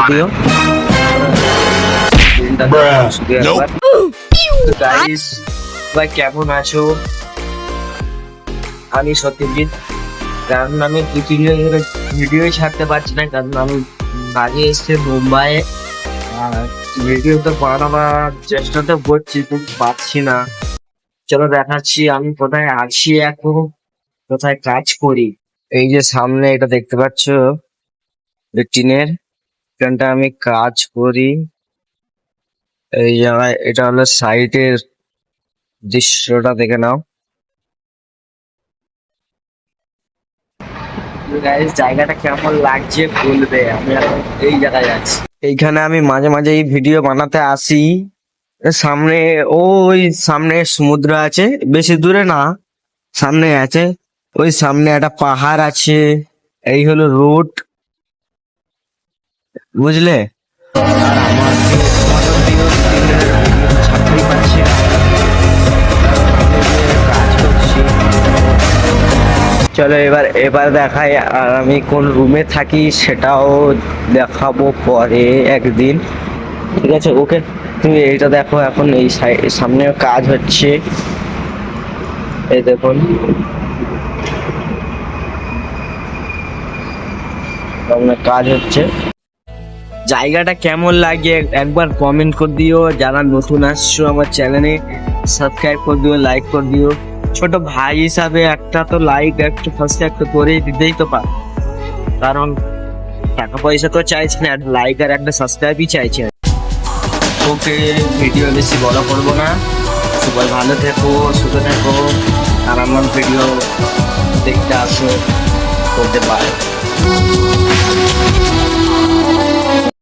দিও। গাইস ভাই কেমন আছো? আমি সত্যজিৎ। কারণ আমি ভিডিও ছাড়তে পারছি না, কারণ আমি কাজে এসেছি মুম্বাই। ভিডিও তো বানাবার চেষ্টা তো করছি, কিন্তু পারছি না। চলো দেখাচ্ছি আমি কোথায় আছি এখন, কোথায় কাজ করি। এই যে সামনে এটা দেখতে পাচ্ছ, টিনের এখানটা আমি কাজ করি। এই জায়গায় এটা হলো সাইটের দৃশ্যটা দেখে নাও। গাইস জায়গাটা কেমন লাগছে বলবে। আমি এখন এই জায়গায় আছি। এইখানে আমি মাঝে মাঝে এই ভিডিও বানাতে আসি। সামনে ওই সামনে সমুদ্র আছে, বেশি দূরে না, সামনে আছে। ওই সামনে একটা পাহাড় আছে। এই হলো রোড, বুঝলে। আর আমার ছাড়তেই পারছি না, কাজ করছি। চলো এবার দেখাই আর আমি কোন রুমে থাকি সেটাও দেখাবো পরে একদিন, ঠিক আছে? ওকে, তুমি এইটা দেখো, এখন এই সামনে কাজ হচ্ছে, এই দেখুন সামনে কাজ হচ্ছে। জায়গাটা কেমন লাগে একবার কমেন্ট করে দিও। যারা নতুন আসছো আমার চ্যানেলে সাবস্ক্রাইব করে দিও, লাইক করে দিও। ছোট ভাই হিসাবে একটা তো লাইক, একটা সাবস্ক্রাইব তো করে দিতেই তো পার, কারণ টাকা পয়সা তো চাইছি না, একটা লাইক আর একটা সাবস্ক্রাইবই চাইছি। ওকে, ভিডিও বেশি বড় করবো না। সবাই ভালো থেকো, সুস্থ থেকো, আর আমার ভিডিও দেখতে আসো, করতে পারো।